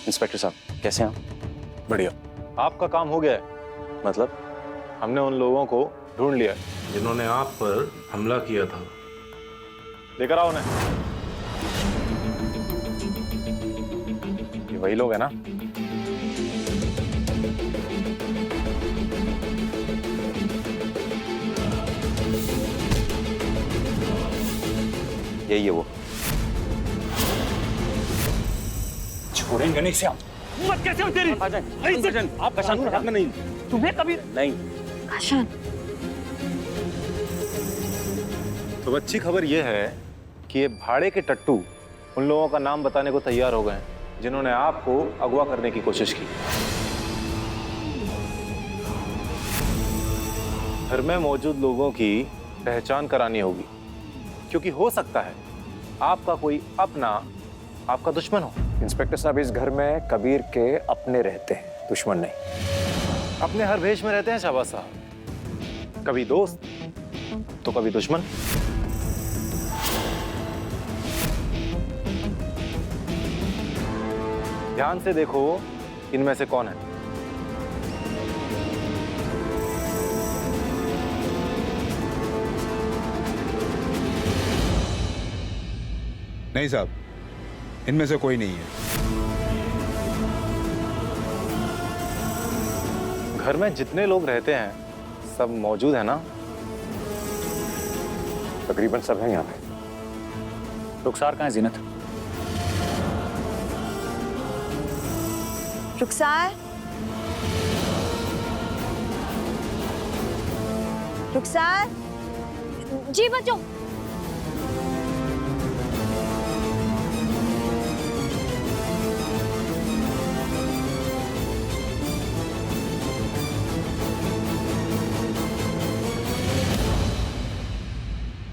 Inspector साहब कैसे हैं आप? बढ़िया। आपका काम हो गया है। मतलब? हमने उन लोगों को ढूंढ लिया है जिन्होंने आप पर हमला किया था। लेकर आओ उन्हें। ये वही लोग हैं ना? यही है वो। छोड़ेंगे नहीं से हम। हिम्मत कैसे हो तेरी? आप कशान नहीं। तुम्हें कभी नहीं। काशान, तो अच्छी खबर यह है कि ये भाड़े के टट्टू उन लोगों का नाम बताने को तैयार हो गए हैं जिन्होंने आपको अगवा करने की कोशिश की। घर में मौजूद लोगों की पहचान करानी होगी, क्योंकि हो सकता है आपका कोई अपना आपका दुश्मन हो। इंस्पेक्टर साहब, इस घर में कबीर के अपने रहते हैं, दुश्मन नहीं। अपने हर भेष में रहते हैं शाहबाज साहब, कभी दोस्त तो कभी दुश्मन। ध्यान से देखो इनमें से कौन है। नहीं साहब, इनमें से कोई नहीं है। घर में जितने लोग रहते हैं सब मौजूद है ना? तकरीबन सब हैं यहाँ पे। रुखसार कहाँ है जीनत? रुखसार, रुखसार, जी बच्चों।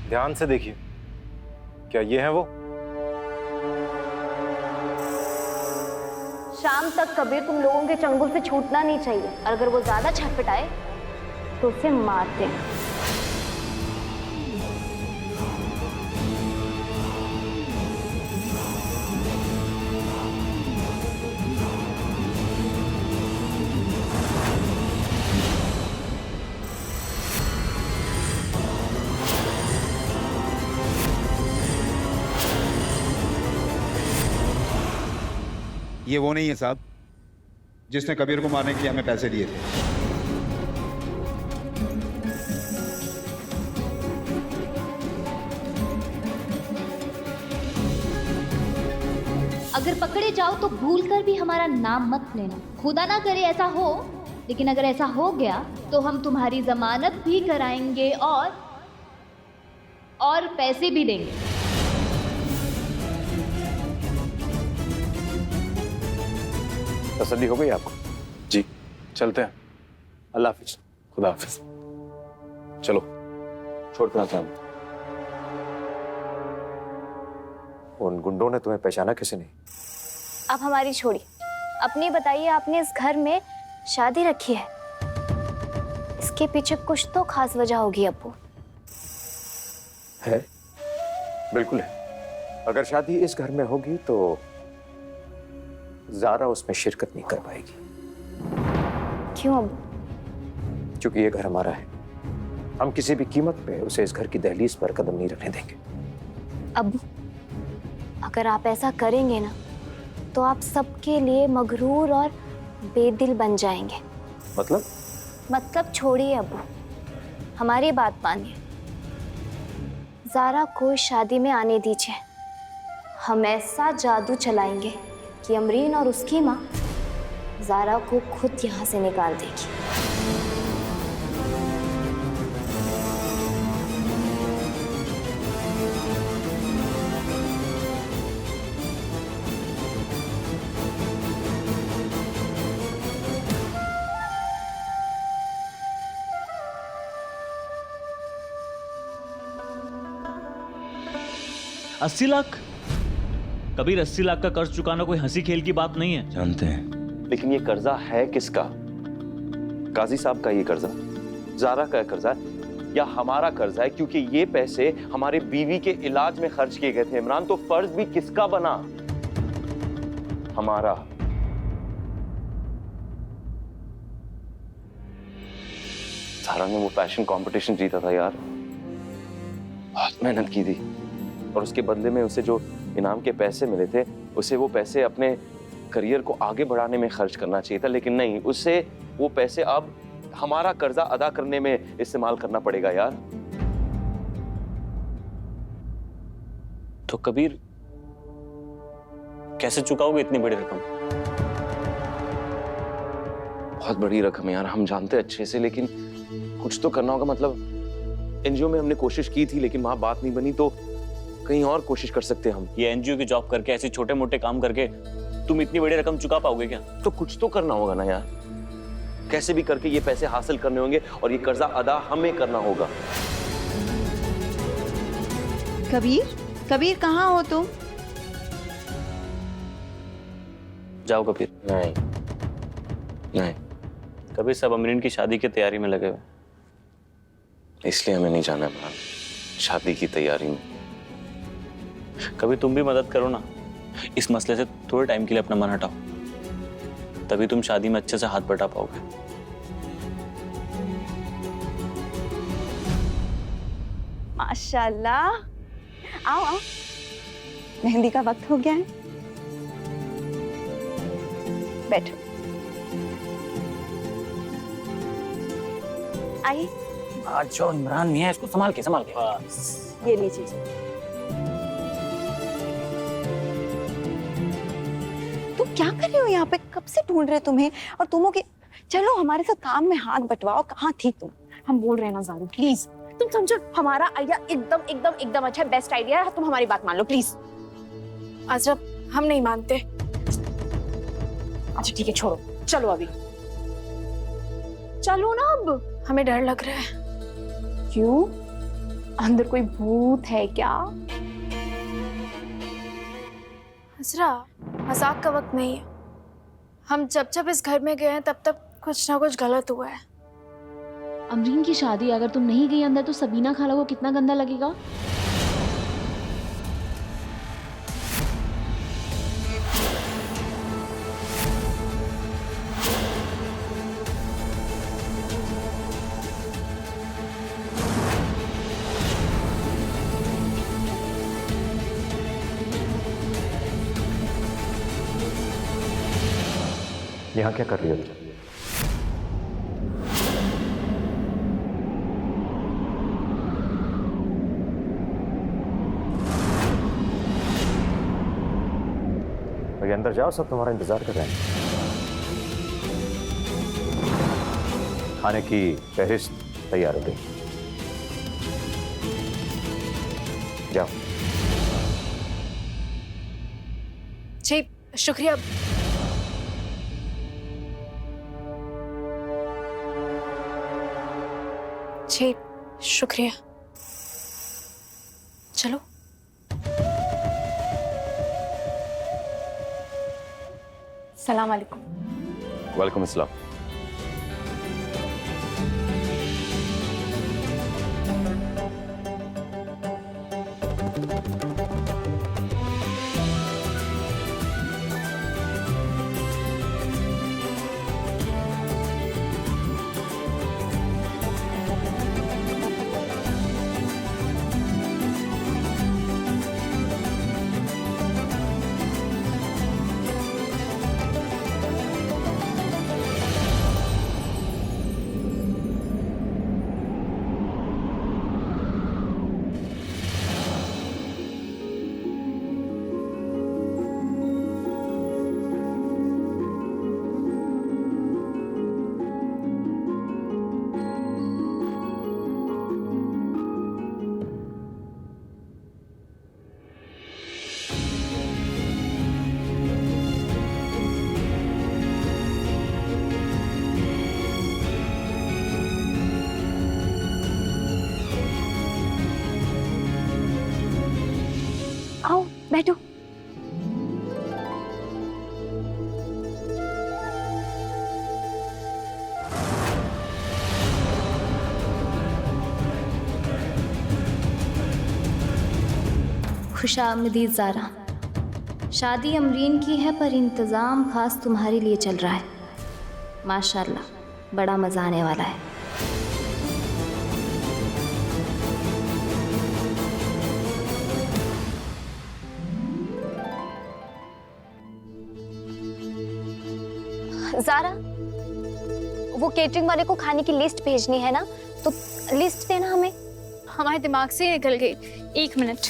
ध्यान से देखिए, क्या ये है वो? शाम तक कबीर तुम लोगों के चंगुल से छूटना नहीं चाहिए, और अगर वो ज्यादा छटपटाए तो उसे मार देना। ये वो नहीं है साहब जिसने कबीर को मारने के लिए हमें पैसे दिए थे। अगर पकड़े जाओ तो भूल कर भी हमारा नाम मत लेना। खुदा ना करे ऐसा हो, लेकिन अगर ऐसा हो गया तो हम तुम्हारी जमानत भी कराएंगे और पैसे भी देंगे। तसल्ली हो गई आपको? जी, चलते हैं। अल्लाह हाफिज। खुदा हाफिज। चलो। छोड़ना था। उन गुंडों ने तुम्हें पहचाना कैसे नहीं? अब हमारी छोड़ी, अपनी बताइए। आपने इस घर में शादी रखी है, इसके पीछे कुछ तो खास वजह होगी अब्बू। है, बिल्कुल है। अगर शादी इस घर में होगी तो ज़ारा उसमें शिरकत नहीं कर पाएगी। क्यों अब्बू? क्योंकि ये घर हमारा है। हम किसी भी कीमत पे उसे इस घर की दहलीज पर कदम नहीं रखने देंगे। अब्बू, अगर आप ऐसा करेंगे ना तो आप सबके लिए मगरूर और बेदिल बन जाएंगे। मतलब छोड़िए अब्बू, हमारी बात मानिए। ज़ारा को शादी में आने दीजिए। हम ऐसा जादू चलाएंगे कि अमरीन और उसकी माँ ज़ारा को खुद यहाँ से निकाल देगी। अस्सी लाख? कबीर, 80 लाख का कर्ज चुकाना कोई हंसी खेल की बात नहीं है। जानते हैं, लेकिन ये कर्जा है किसका? काजी साहब का ये कर्जा, ज़ारा का कर्जा है या हमारा कर्जा है? क्योंकि ये पैसे हमारे बीवी के इलाज में खर्च किए गए थे। इमरान, तो फर्ज भी किसका बना? हमारा। ज़ारा ने वो फैशन कंपटीशन जीता था यार, बहुत मेहनत की थी और उसके बदले में उसे जो इनाम के पैसे मिले थे उसे वो पैसे अपने करियर को आगे बढ़ाने में खर्च करना चाहिए था, लेकिन नहीं, उसे वो पैसे अब हमारा कर्जा अदा करने में इस्तेमाल करना पड़ेगा यार। तो कबीर कैसे चुकाओगे इतनी बड़ी रकम? बहुत बड़ी रकम है यार, हम जानते हैं अच्छे से, लेकिन कुछ तो करना होगा। मतलब एनजीओ में हमने कोशिश की थी लेकिन वहां बात नहीं बनी, तो कहीं और कोशिश कर सकते हैं हम। ये एनजीओ की जॉब करके, ऐसे छोटे मोटे काम करके तुम इतनी बड़ी रकम चुका पाओगे क्या? तो कुछ तो करना होगा ना यार, कैसे भी करके ये पैसे हासिल करने होंगे और ये कर्जा अदा हमें करना होगा। कबीर, कबीर कहाँ हो तुम? जाओ कबीर। नहीं नहीं, कबीर सब अमरीन की शादी की तैयारी में लगे हुए, इसलिए हमें नहीं जाना है शादी की तैयारी में। कभी तुम भी मदद करो ना, इस मसले से थोड़े टाइम के लिए अपना मन हटाओ, तभी तुम शादी में अच्छे से हाथ बटा पाओगे। माशाल्लाह, आओ आओ, मेहंदी का वक्त हो गया है, बैठो। आइए, आज जो इमरान मियां है इसको संभाल के। ये लीजिए। तुम क्या कर रहे हो यहाँ पे? कब से ढूंढ रहे तुम्हें, और तुम हो कि चलो हमारे साथ काम में हाथ बंटवाओ। कहाँ थी तुम? हम बोल रहे हैं ना ज़ारू, प्लीज तुम समझो, हमारा आइडिया एकदम एकदम एकदम अच्छा है, बेस्ट आइडिया है, तुम हमारी बात मान लो प्लीज। अजब, हम नहीं मानते। अच्छा ठीक है, छोड़ो, चलो अभी चलो ना, अब हमें डर लग रहा है। क्यों? अंदर कोई भूत है क्या? हजरा, मजाक का वक्त नहीं है। हम जब जब इस घर में गए हैं तब तब कुछ ना कुछ गलत हुआ है। अमरीन की शादी, अगर तुम नहीं गई अंदर तो सबीना खाला को कितना गंदा लगेगा। यहाँ क्या कर रही हो तुम? अभी अंदर जाओ, सब तुम्हारा इंतजार कर रहे हैं। खाने की फहरिस्त तैयार हो गई, जाओ। जी शुक्रिया। जी शुक्रिया। चलो। सलाम अलैकुम। वालेकुम अस्सलाम। आओ बैठो। खुशामदीद ज़ारा, शादी अमरीन की है पर इंतज़ाम खास तुम्हारे लिए चल रहा है। माशाल्लाह, बड़ा मज़ा आने वाला है। ज़ारा, वो केटरिंग वाले को खाने की लिस्ट भेजनी है ना, तो लिस्ट देना हमें। हमारे दिमाग से ही निकल गई। 1 मिनट,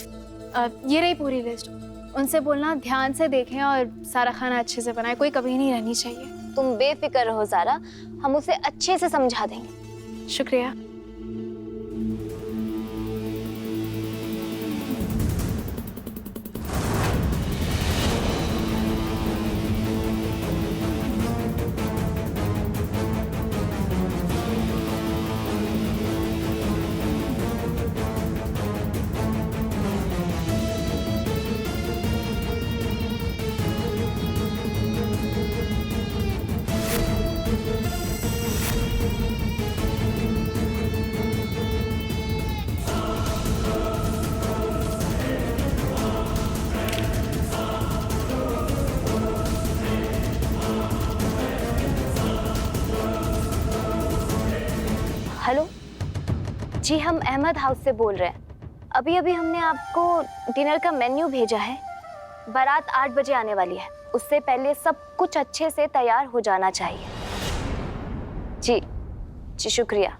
ये रही पूरी लिस्ट। उनसे बोलना ध्यान से देखें और सारा खाना अच्छे से बनाए, कोई कमी नहीं रहनी चाहिए। तुम बेफिक्र रहो ज़ारा, हम उसे अच्छे से समझा देंगे। शुक्रिया। हेलो जी, हम अहमद हाउस से बोल रहे हैं। अभी अभी हमने आपको डिनर का मेन्यू भेजा है। बारात 8 बजे आने वाली है, उससे पहले सब कुछ अच्छे से तैयार हो जाना चाहिए। जी जी, शुक्रिया।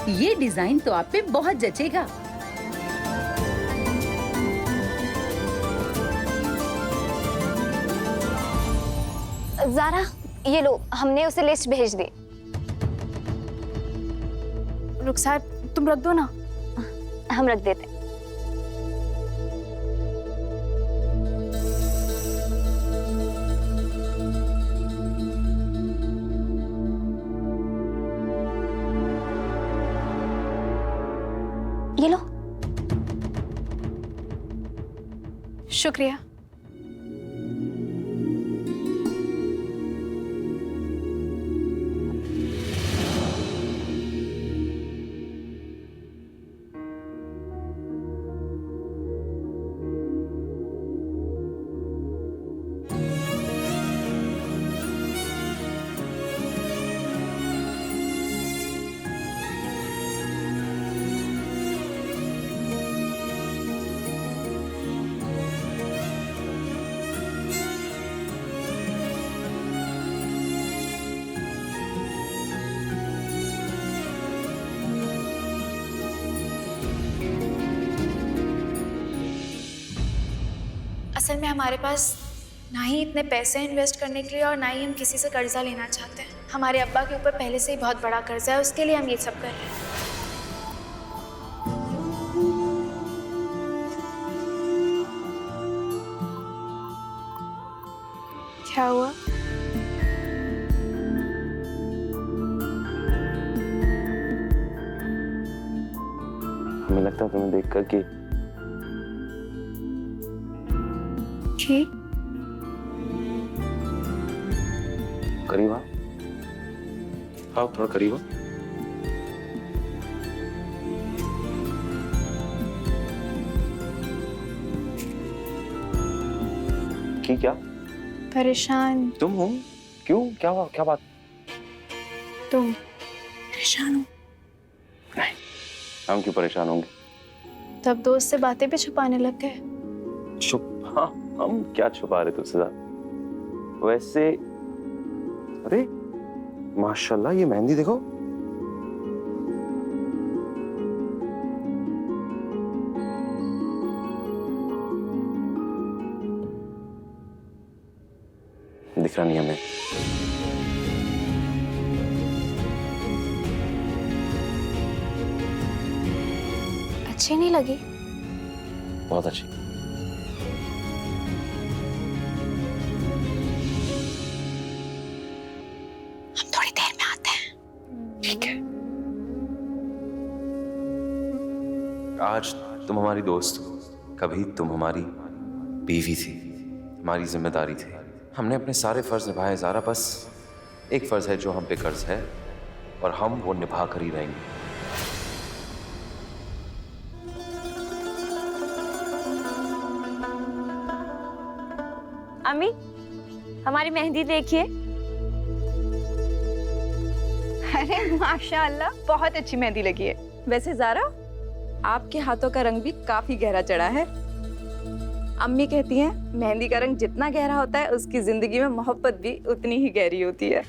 ये डिजाइन तो आप पे बहुत जचेगा। ज़ारा, ये लो, हमने उसे लिस्ट भेज दी। रुखसार, तुम रख दो ना। हम रख देते हैं। ये लो। शुक्रिया। असल में हमारे पास ना ही इतने पैसे इन्वेस्ट करने के लिए और ना ही हम किसी से कर्जा लेना चाहते हैं। हमारे अब्बा के ऊपर पहले से ही बहुत बड़ा कर्जा है, उसके लिए हम ये सब कर रहे हैं। क्या हुआ? हमें लगता है तुम्हें देख कर कि करीब आओ, थोड़ा करीब आओ। की क्या? परेशान। तुम हो? क्यों? क्या हुआ? क्या बात? तुम परेशान हो? नहीं, हम क्यों परेशान होंगे? तब दोस्त से बातें भी छुपाने लग गए। हाँ, हम क्या छुपा रहे तुझसे? वैसे अरे माशाल्लाह, ये मेहंदी देखो। ठीक रहा नहीं हमें। अच्छी नहीं लगी? बहुत अच्छी। हम थोड़ी देर में आते हैं। ठीक है। आज तुम हमारी दोस्त हो, कभी तुम हमारी बीवी थी, हमारी जिम्मेदारी थी। हमने अपने सारे फर्ज निभाए ज़ारा, बस एक फर्ज है जो हम पे कर्ज है और हम वो निभा कर ही रहेंगे। अम्मी, हमारी मेहंदी देखिए। अरे माशाअल्लाह, बहुत अच्छी मेहंदी लगी है। वैसे ज़ारा, आपके हाथों का रंग भी काफी गहरा चढ़ा है। अम्मी कहती हैं मेहंदी का रंग जितना गहरा होता है उसकी जिंदगी में मोहब्बत भी उतनी ही गहरी होती है।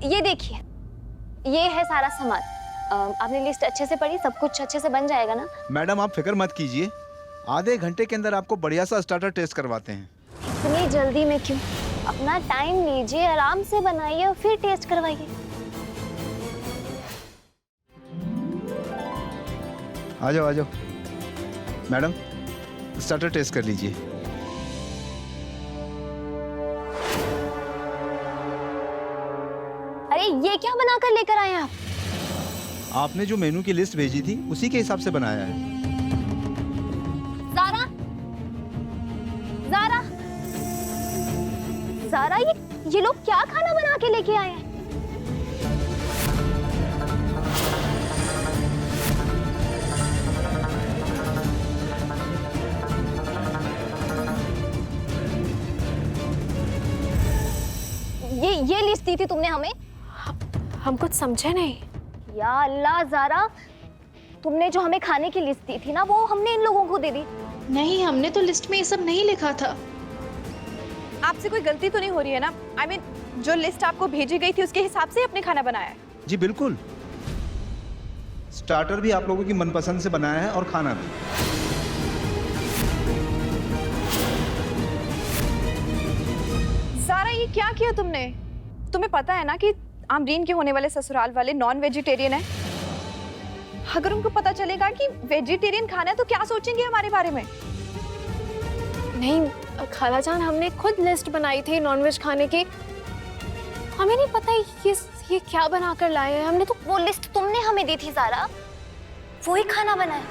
ये देखिए, ये है सारा सामान। आपने लिस्ट अच्छे से पढ़ी? सब कुछ अच्छे से बन जाएगा ना? मैडम आप फिक्र मत कीजिए, आधे घंटे के अंदर आपको बढ़िया सा स्टार्टर टेस्ट करवाते हैं। इतनी जल्दी में क्यों? अपना टाइम लीजिए, आराम से बनाइए और फिर टेस्ट करवाइए। आ जाओ आ जाओ मैडम, स्टार्टर टेस्ट कर लीजिए। अरे ये क्या बनाकर लेकर आए आप? आपने जो मेनू की लिस्ट भेजी थी उसी के हिसाब से बनाया है। ज़ारा, ज़ारा, ज़ारा, ये लोग क्या खाना बना के लेके आए हैं? ये लिस्ट दी थी तुमने हमें? हम कुछ समझे नहीं। या अल्लाह ज़ारा, तुमने जो हमें खाने की लिस्ट दी थी ना, वो हमने इन लोगों को दे दी। नहीं, हमने तो लिस्ट में ये सब नहीं लिखा था। आपसे कोई गलती तो नहीं हो रही है ना? I mean, जो लिस्ट आपको भेजी गई थी उसके हिसाब से आपने खाना बनाया है? जी बिल्कुल, स्टार्टर भी आप लोगों की मनपसंद से बनाया है और खाना भी। ज़ारा, ये क्या किया तुमने? तुम्हें पता है ना कि आमरीन के होने वाले ससुराल वाले नॉन वेजिटेरियन हैं। अगर उनको पता चलेगा कि वेजिटेरियन खाना है तो क्या सोचेंगे हमारे बारे में? नहीं खालाजान, हमने खुद लिस्ट बनाई थी नॉनवेज खाने की। हमें नहीं पता ये क्या बनाकर लाए हैं। हमने तो वो लिस्ट तुमने हमें दी थी ज़ारा, वो ही खाना बनाया।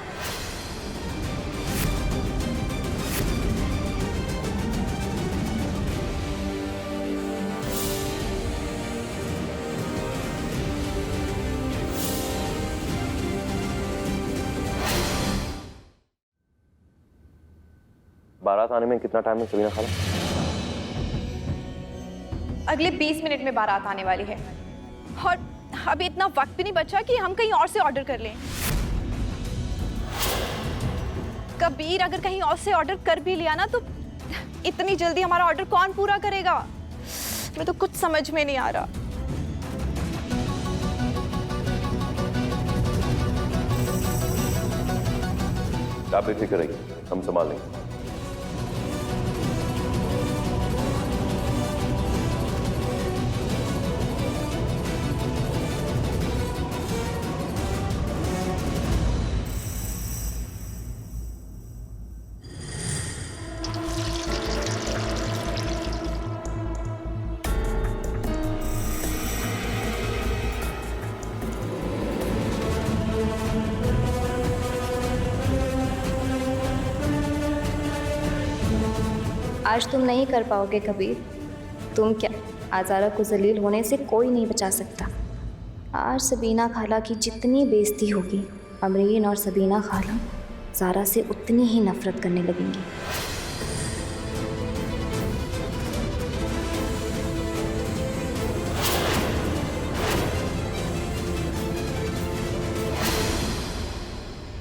बारात आने में कितना टाइम है सबीना खाला? अगले 20 मिनट में बारात आने वाली है और अभी इतना वक्त भी नहीं बचा कि हम कहीं और से ऑर्डर कर लें। कबीर, अगर कहीं और से ऑर्डर कर भी लिया ना तो इतनी जल्दी हमारा ऑर्डर कौन पूरा करेगा? मैं तो कुछ समझ में नहीं आ रहा। आप बेफिक्र रहिए, हम संभाल लेंगे। आज तुम नहीं कर पाओगे कबीर। तुम क्या, आज़ारा को जलील होने से कोई नहीं बचा सकता। आज सबीना खाला की जितनी बेइज्जती होगी, अमरीन और सबीना खाला ज़ारा से उतनी ही नफरत करने लगेंगी।